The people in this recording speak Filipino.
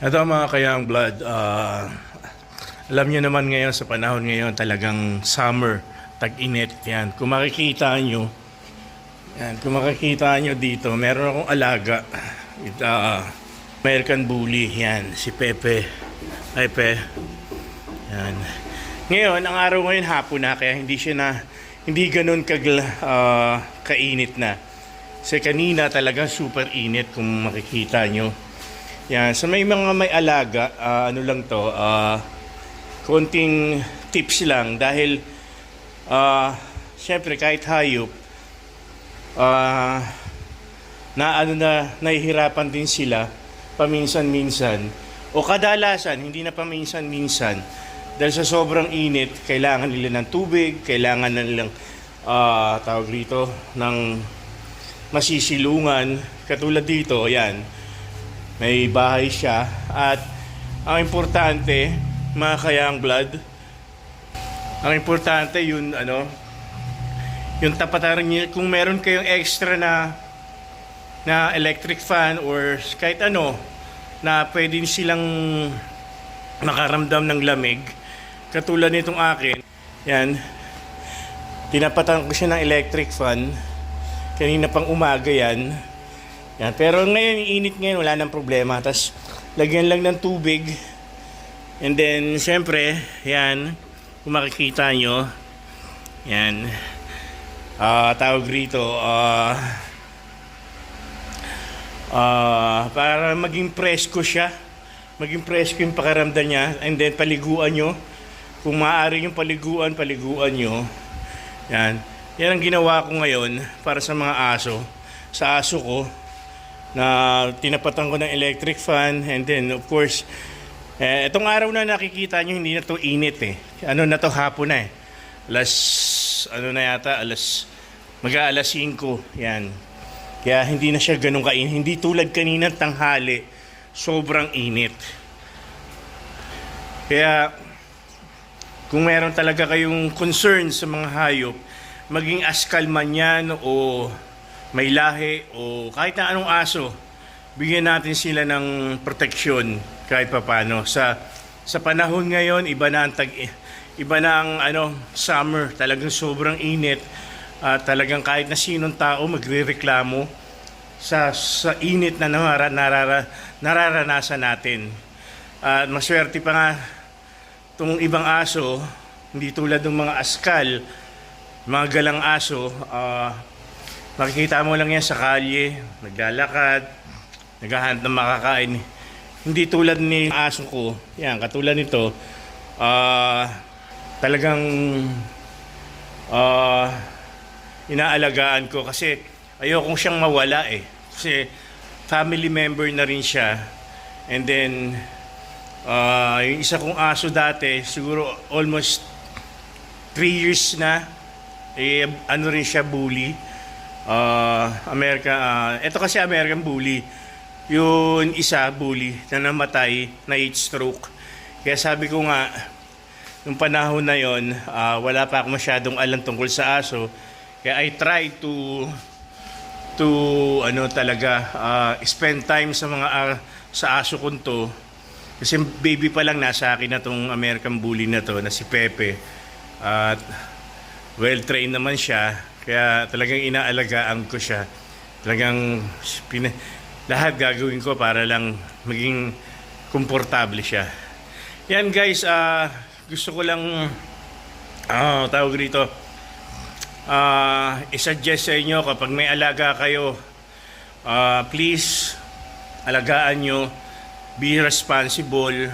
Ito mga kayang blood, alam niyo naman ngayon sa panahon ngayon talagang summer, tag-init yan. Kung makikita nyo dito, meron akong alaga. American Bully, yan, si Pepe. Ay, Pe. Yan. Ngayon, ang araw ngayon hapon na, kaya hindi ganun kainit na. Kasi kanina talagang super init kung makikita nyo. Yan, sa may alaga, ano lang to, konting tips lang dahil syempre kahit hayop, nahihirapan din sila paminsan-minsan o kadalasan, hindi na paminsan-minsan dahil sa sobrang init, kailangan nila ng tubig, kailangan na nilang tawag rito ng masisilungan. Katulad dito, yan, may bahay siya at ang importante, mga kayang blood, ang importante yung yung tapatan niya. Kung meron kayong extra na electric fan or kahit ano na pwede silang makaramdam ng lamig, katulad nitong akin, yan, tinapatan ko siya ng electric fan kanina pang umaga yan. Yan, pero ngayon, init ngayon, wala nang problema. Tapos, lagyan lang ng tubig. And then, syempre, yan, kung makikita nyo, yan, tawag rito, para maging presko siya. Maging presko yung pakiramdam niya. And then, paliguan nyo. Kung maaari yung paliguan nyo. Yan. Yan ang ginawa ko ngayon para sa mga aso. Sa aso ko, na tinapatan ko ng electric fan. And then of course, itong araw na nakikita nyo, hindi na to init eh. Ano na to, hapon na eh. Mag-aalas 5. Yan. Kaya hindi na siya ganun kainit. Hindi tulad kanina tanghali, sobrang init. Kaya kung meron talaga kayong concern sa mga hayop, maging askal man yan o may lahi o kahit na anong aso, bigyan natin sila ng proteksyon kahit papano. Sa panahon ngayon, iba na ang summer, talagang sobrang init. Talagang kahit na sinong tao magrereklamo sa init na nararanasan natin. Maswerte pa nga itong ibang aso, hindi tulad ng mga askal, mga galang aso. Makikita mo lang yan sa kalye, naglalakad, naghahanap ng makakain. Hindi tulad ni aso ko, yan, katulad nito, talagang inaalagaan ko kasi ayokong siyang mawala eh. Kasi family member na rin siya. And then, yung isa kong aso dati, siguro almost 3 years na, rin siya, bully. Ito kasi American Bully. Yung isa bully na namatay, na heat stroke. Kaya sabi ko nga, nung panahon na yon, wala pa ako masyadong alam tungkol sa aso. Kaya I try to spend time sa aso ko to. Kasi baby pa lang nasa akin na tong American Bully na to, na si Pepe. At well trained naman siya. Kaya talagang inaalagaan ko siya. Talagang lahat gagawin ko para lang maging komportable siya. Yan guys, gusto ko lang tawag rito, i-suggest sa inyo kapag may alaga kayo, please alagaan nyo, be responsible.